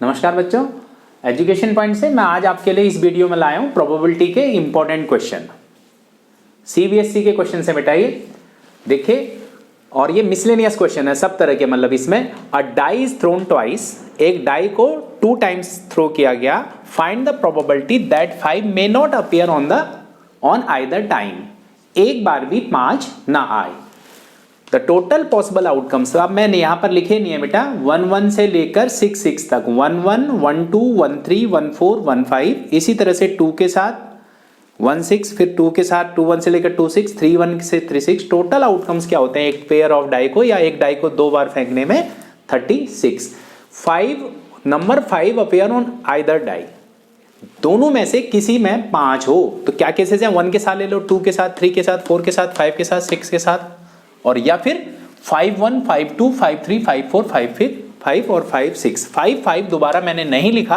नमस्कार बच्चों, education point से मैं आज आपके लिए इस वीडियो में लाया हूं प्रोबेबिलिटी के इंपॉर्टेंट क्वेश्चन। सीबीएसई के क्वेश्चन से बेटा ये देखिए, और ये मिसलेनियस क्वेश्चन है सब तरह के। मतलब इसमें अ डाई इज थ्रोन ट्वाइस, एक डाई को 2 टाइम्स थ्रो किया गया। Find the probability that 5 may not appear on either time, एक बार भी 5 ना आए। द टोटल पॉसिबल आउटकम्स, अब मैंने यहां पर लिखे नहीं है बेटा, 1 से लेकर 6 तक, 1 1 1 2 1 3 1 4 1 5, इसी तरह से 2 के साथ 1 6, फिर 2 के साथ 2 1 से लेकर 2 6, 3 1 से 3 6। टोटल आउटकम्स क्या होते हैं एक पेयर ऑफ डाई को या एक डाई को 2 बार फेंकने में? 36। 5 number 5 appear on either die, दोनों में से किसी में 5 हो तो क्या केसेस हैं? 1 के साथ ले लो, 2 के साथ, 3 के साथ, 4 के साथ, 5 के साथ, 6 के साथ, और या फिर 5 1 5 2 5 3 5 4 5 और 5 6। 5 5 दोबारा मैंने नहीं लिखा,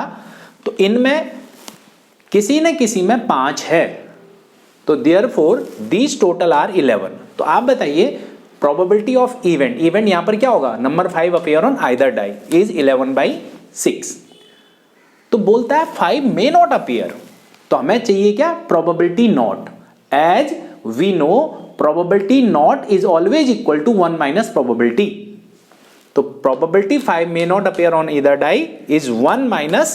तो इनमें किसी न किसी में 5 है, तो देयरफॉर दीज टोटल आर 11। तो आप बताइए प्रोबेबिलिटी ऑफ इवेंट, इवेंट यहां पर क्या होगा? Number 5 appear on either die is 11/6। तो बोलता है 5 मे नॉट अपीयर, तो हमें चाहिए क्या? Probability not. As we know probability not is always equal to 1 minus probability, तो probability 5 may not appear on either die is 1 minus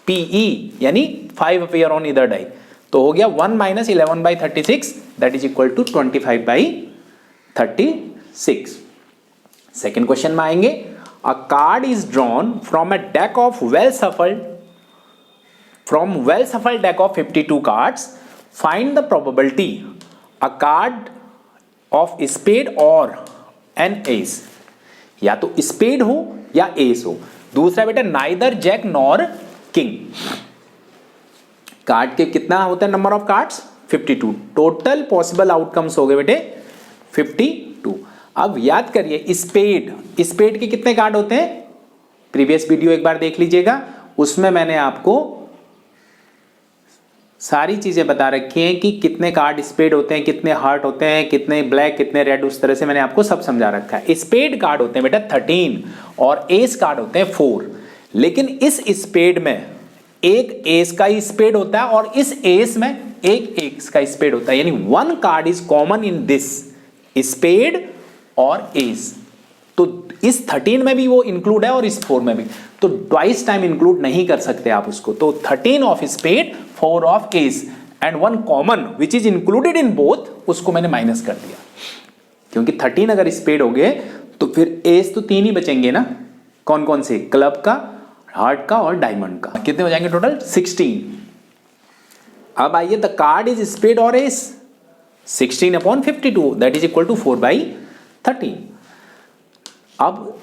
PE, यानी 5 appear on either die, तो हो गया 1 minus 11/36 that is equal to 25/36। Second question में आएंगे, a card is drawn from a deck of well shuffled deck of 52 cards, find the probability a card of spade or an ace, या तो spade हो या S हो। दूसरा बेटा neither jack nor king. Card के कितना होता है number of cards? 52। Total possible outcomes हो गए बेटे 52। अब याद करिए स्पेड, स्पेड के कितने कार्ड होते हैं? प्रीवियस वीडियो एक बार देख लीजिएगा, उसमें मैंने आपको सारी चीजें बता रखी हैं कि कितने कार्ड स्पेड होते हैं, कितने हार्ट होते हैं, कितने ब्लैक, कितने रेड, उस तरह से मैंने आपको सब समझा रखा है। स्पेड कार्ड होते हैं बेटा 13 और एस कार्ड होते हैं 4। लेकिन इस स्पेड में एक एस का स्पेड होता है और इस एस में एक एक्स का स्पेड होता है, यानी 1 card is common in this spade और एस। तो इस 13 में भी वो इंक्लूड है और इस 4 में भी, तो ट्वाइस टाइम इंक्लूड नहीं कर सकते आप उसको। तो 13 of spade, 4 of ace and 1 common which is included in both, उसको मैंने माइनस कर दिया, क्योंकि 13 अगर स्पेड हो गए तो फिर एस तो 3 ही बचेंगे ना। कौन कौन से? क्लब का, हार्ट का और डायमंड का। कितने हो जाएंगे टोटल? 16। अब आइए द कार्ड इज स्पेड और ace, 16/52 that is equal to 4/13। अब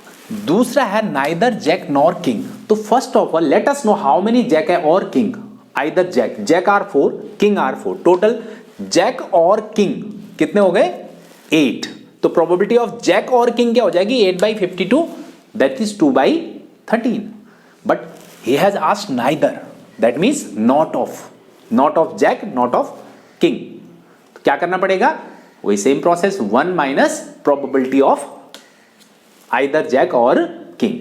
दूसरा है नाइदर जैक नॉर किंग। तो first of all let us know how many jack है और king. Either jack are 4, king are 4। Total jack और किंग कितने हो गए? 8। तो प्रोबेबिलिटी ऑफ जैक और किंग क्या हो जाएगी? 8/52 that is 2/13। But he has asked neither, that means not of jack, not of king. तो क्या करना पड़ेगा? वही same process, 1 minus probability of either jack और किंग।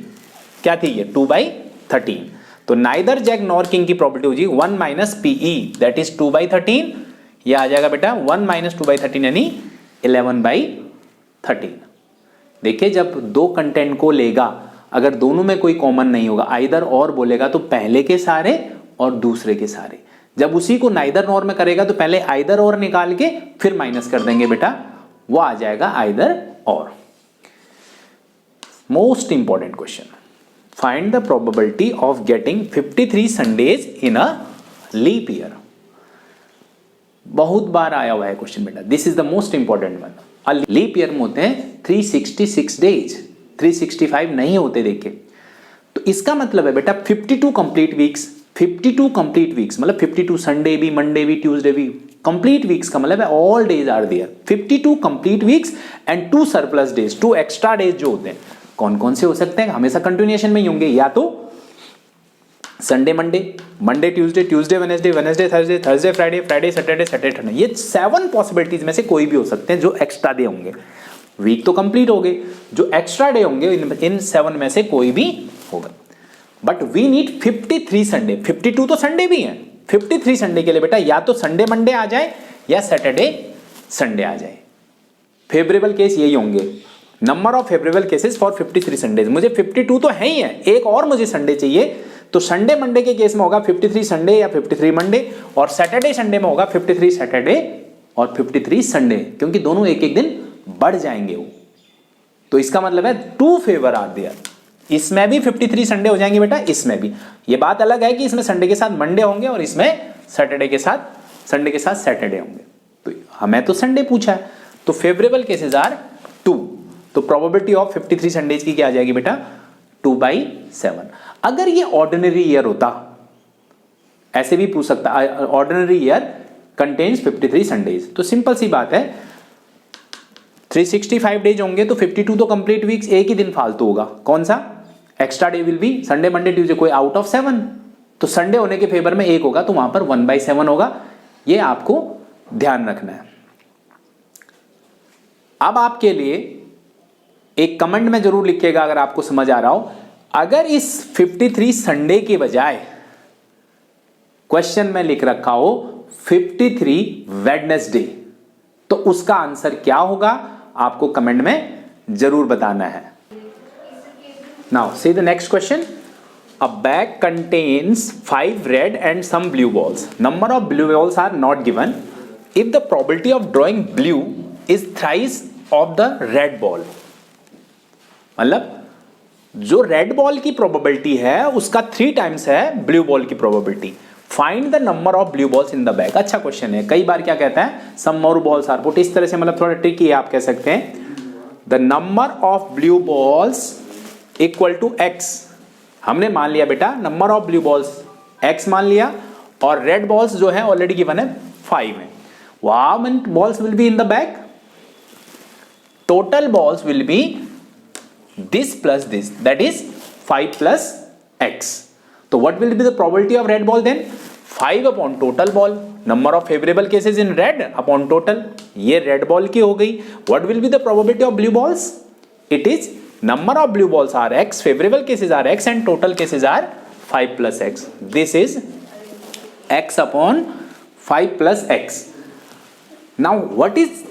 क्या थी ये? 2/13। तो नाइदर जैक नॉर किंग की प्रोबेबिलिटी हो जाएगी 1 माइनस पीई दैट इज 2/13। ये आ जाएगा बेटा 1 माइनस 2/13 यानी 11/13। देखिए जब दो कंटेंट को लेगा, अगर दोनों में कोई कॉमन नहीं होगा, आइदर और बोलेगा तो पहले के सारे और दूसरे के सारे। जब उसी को नाइदर नॉर में करेगा तो पहले आइदर और निकाल के फिर माइनस कर देंगे बेटा, वो आ जाएगा आइदर और। Most important question. Find the probability of getting 53 Sundays in a leap year. बहुत बार आया हुआ है क्वेश्चन बेटा, this is the most important one. Leap year में होते हैं 366 डेज, 365 नहीं होते। देखिए तो इसका मतलब है बेटा 52 कंप्लीट वीक्स, 52 कंप्लीट वीक्स मतलब 52 संडे भी, मंडे भी, ट्यूसडे भी। कंप्लीट वीक्स का मतलब है all days are there. 52 complete weeks and 2 surplus days, 2 extra days जो होते हैं। कौन कौन से हो सकते हैं? हमेशा कंटिन्यूएशन में ही होंगे, या तो Sunday Monday, Monday Tuesday, Tuesday Wednesday, Wednesday Thursday, Thursday Friday, Friday Saturday, Saturday Sunday. ये 7 पॉसिबिलिटीज में से कोई भी हो सकते हैं जो एक्स्ट्रा डे होंगे। वीक तो कंप्लीट हो गए, जो एक्स्ट्रा डे होंगे इन 7 में से कोई भी होगा। But we need 53 Sunday. 52 तो संडे भी है। 53 संडे के लिए बेटा या तो संडे मंडे आ जाए या सैटरडे संडे आ जाए। फेवरेबल केस यही होंगे। Number of favourable cases for 53 Sundays. मुझे 52 तो है ही है, एक और मुझे संडे चाहिए, तो संडे मंडे के केस में होगा 53 संडे या 53 मंडे, और सैटरडे संडे में होगा 53 सैटरडे और 53 संडे, क्योंकि दोनों एक एक दिन बढ़ जाएंगे वो। तो इसका मतलब है 2 फेवर आर देयर। इसमें भी 53 संडे हो जाएंगे बेटा, इसमें भी। ये बात अलग है कि इसमें संडे के साथ मंडे होंगे और इसमें सैटरडे के साथ संडे के साथ सैटरडे होंगे। तो हमें तो संडे पूछा है, तो फेवरेबल केसेस आर 2। तो प्रोबेबिलिटी ऑफ 53 संडेज की क्या आ जाएगी बेटा, 2/7। अगर ये ऑर्डिनरी ईयर होता, ऐसे भी पूछ सकता, ऑर्डिनरी ईयर कंटेन्स 53 संडेज, तो सिंपल सी बात है 365 डेज होंगे तो 52 तो कंप्लीट वीक्स, एक ही दिन फालतू होगा। कौन सा? Extra day will be Sunday Monday Tuesday, कोई आउट ऑफ 7, तो संडे होने के फेवर में एक होगा, तो वहां पर 1/7 होगा। ये आपको ध्यान रखना है। अब आपके लिए एक कमेंट में जरूर लिखिएगा अगर आपको समझ आ रहा हो। अगर इस 53 संडे के बजाय क्वेश्चन में लिख रखा हो 53 वेडनेसडे, तो उसका आंसर क्या होगा आपको कमेंट में जरूर बताना है। Now see the next question. A bag contains 5 red and some blue balls. Number of blue balls are not given. If the probability of drawing blue is thrice of the red ball, मतलब जो red ball की probability है उसका 3 times है blue ball की probability. Find the number of blue balls in the bag. अच्छा question है। कई बार क्या कहता है, सम मोर बॉल्स आर पुट, इस तरह से, मतलब थोड़ा ट्रिकी है, आप कह सकते हैं the number of blue balls equal to x. हमने मान लिया बेटा number of blue balls x मान लिया, और रेड बॉल्स जो है ऑलरेडी गिवन है 5 है। How many balls will be in the bag? Total balls will be this plus this, that is 5 plus x. So what will be the probability of red ball then? 5 upon total ball, number of favorable cases in red upon total. ये red ball की हो गई। What will be the probability of blue balls? It is number of blue balls are x, favorable cases are x, and total cases are 5 plus x. This is x upon 5 plus x. Now what is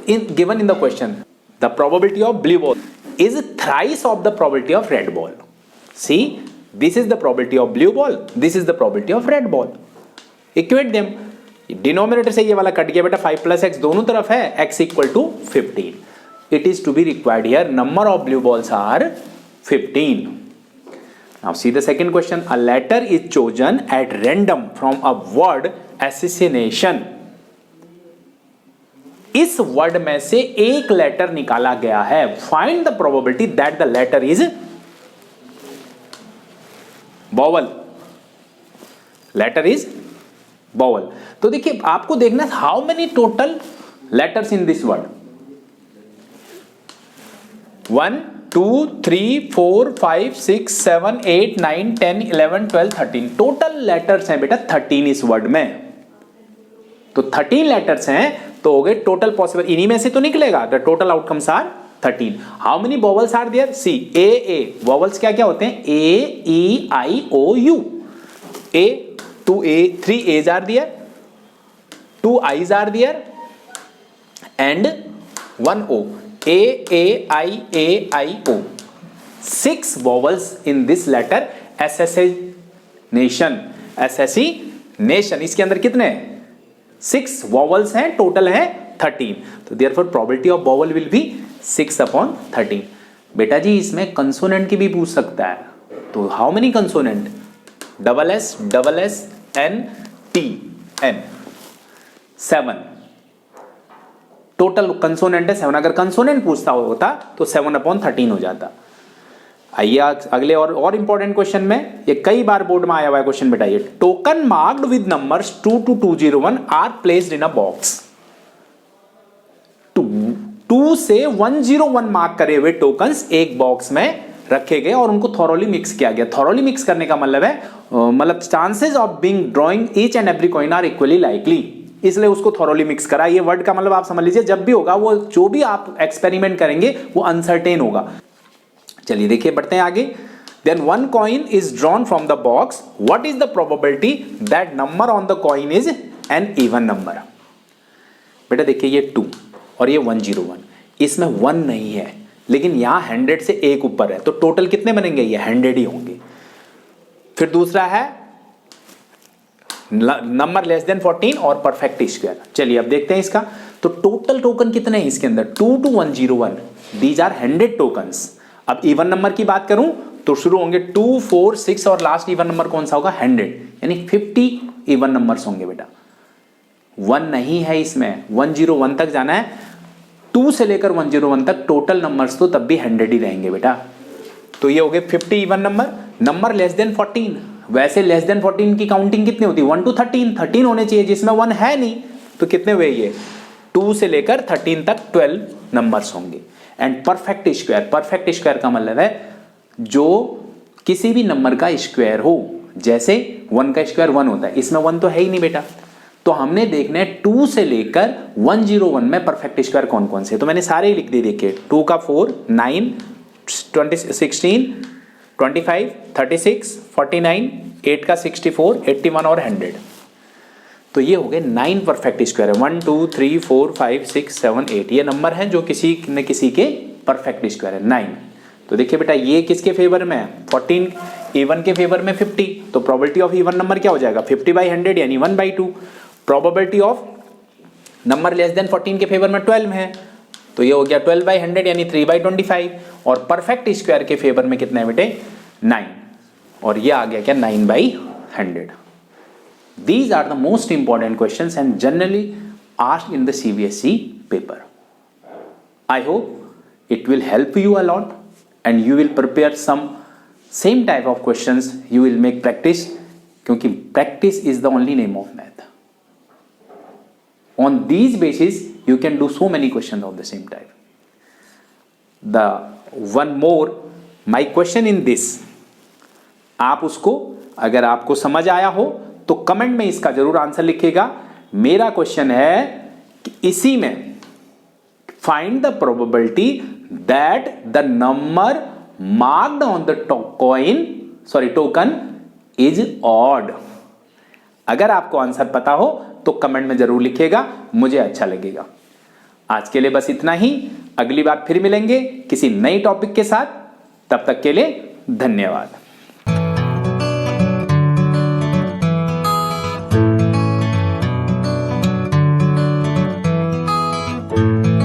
given in the question? The probability of blue ball is thrice of the probability of red ball. See, this is the probability of blue ball, this is the probability of red ball. Equate them. Denominator से ये वाला cut गया बेटा, 5 plus x दोनों तरफ है, x equal to 15. It is to be required here, number of blue balls are 15. Now see the second question. A letter is chosen at random from a word assassination. इस word में से एक letter निकाला गया है। Find the probability that the letter is vowel. Letter is vowel. तो देखिए आपको देखना है how many total letters in this word. 1 2 3 4 5 6 7 8 9 10 11 12 13 total letters हैं बेटा 13 इस वर्ड में। तो 13 लेटर्स हैं, तो हो गए टोटल पॉसिबल, इन्हीं में से तो निकलेगा। The total outcomes are 13। How many vowels are there? See a vowels क्या क्या होते हैं? A E I O U. A 2 A 3 As are there, 2 Is are there, and 1 O. A I O. 6 vowels in this letter assassination. Assassination इसके अंदर कितने? 6 vowels हैं, total है 13। तो therefore probability of vowel will be 6 upon 13। बेटा जी इसमें consonant की भी पूछ सकता है, तो how many consonant? Double S N T N 7 total consonant है 7। अगर कंसोनेंट पूछता होता तो 7 upon 13 हो जाता। आइए अगले और इंपॉर्टेंट क्वेश्चन में, ये कई बार बोर्ड में आया हुआ है क्वेश्चन बेटा। ये token marked with numbers 2 to 201 are placed in a box. 2 से 101 मार्क करे हुए टोकन्स एक बॉक्स में रखे गए और उनको थॉरोली मिक्स किया गया। थॉरोली मिक्स करने का मतलब है मतलब chances of being drawing each and every coin are equally likely, इसलिए उसको थॉरोली मिक्स करा। ये वर्ड का मतलब आप समझ लीजिए, जब भी होगा वो जो भी आप एक्सपेरिमेंट करेंगे वो अनसर्टेन होगा। चलिए देखिए बढ़ते हैं आगे। then one coin is drawn from the box, what is the probability that number on the coin is an even number? बेटा देखिए ये 2 और ये 101, इसमें 1 नहीं है, लेकिन यहां 100 से एक ऊपर है, तो टोटल कितने बनेंगे? ये 100 ही होंगे। फिर दूसरा है नंबर लेस देन 14 और परफेक्ट स्क्वायर। चलिए अब देखते हैं इसका। तो टोटल टोकन कितने हैं इसके अंदर? 2 to 101, दीज आर 100 टोकन्स। अब इवन नंबर की बात करूं तो शुरू होंगे 2, 4, 6 और लास्ट इवन नंबर कौन सा होगा? 100, यानी 50 इवन नंबर्स होंगे बेटा। 1 नहीं है इसमें, 101 तक जाना है। 2 से लेकर 101 तक टोटल नंबर्स तो तब भी 100 ही रहेंगे बेटा। तो ये हो गए 50 even number. Number less than 14, वैसे लेस देन 14 की काउंटिंग कितनी होती है? 1 to 13 होने चाहिए, जिसमें 1 है नहीं, तो कितने हुए ये? 2 से लेकर 13 तक 12 नंबर्स होंगे। एंड परफेक्ट स्क्वायर का मतलब है जो किसी भी नंबर का स्क्वायर हो, जैसे 1 का स्क्वायर 1 होता है, इसमें 1 तो है ही नहीं बेटा। तो हमने देखना है 2 से लेकर 101 में परफेक्ट स्क्वायर कौन कौन से, तो मैंने सारे ही लिख दिए। देखिए 2 का 4, 9, 16, 25, 36, 49, 8 का 64, 81 और 100। तो ये हो गए 9 परफेक्ट स्क्वायर है। 1, 2, 3, 4, 5, 6, 7, 8 ये नंबर हैं जो किसी न किसी के परफेक्ट स्क्वायर है 9। तो देखिए बेटा ये किसके फेवर में है? 14 इवन के फेवर में 50, तो प्रोबेबिलिटी ऑफ इवन नंबर क्या हो जाएगा? 50/100 यानी 1/2। Probability of number less than 14 के फेवर में 12 है, तो ये हो गया 12/100 यानी 3/25। और परफेक्ट स्क्वायर के फेवर में कितने हैं बेटे? 9, और ये आ गया क्या? 9/100। These are the most important questions and generally asked in the CBSE paper. I hope it will help you a lot and you will prepare some same type of questions. You will make practice, क्योंकि practice is the only name of math. On these basis, you can do so many questions of the same type. The one more, my question in this, आप उसको अगर आपको समझ आया हो तो comment में इसका जरूर आंसर लिखिएगा। मेरा क्वेश्चन है कि इसी में find the probability that the number marked on the token is odd. अगर आपको आंसर पता हो तो कमेंट में जरूर लिखिएगा, मुझे अच्छा लगेगा। आज के लिए बस इतना ही, अगली बार फिर मिलेंगे किसी नई टॉपिक के साथ। तब तक के लिए धन्यवाद।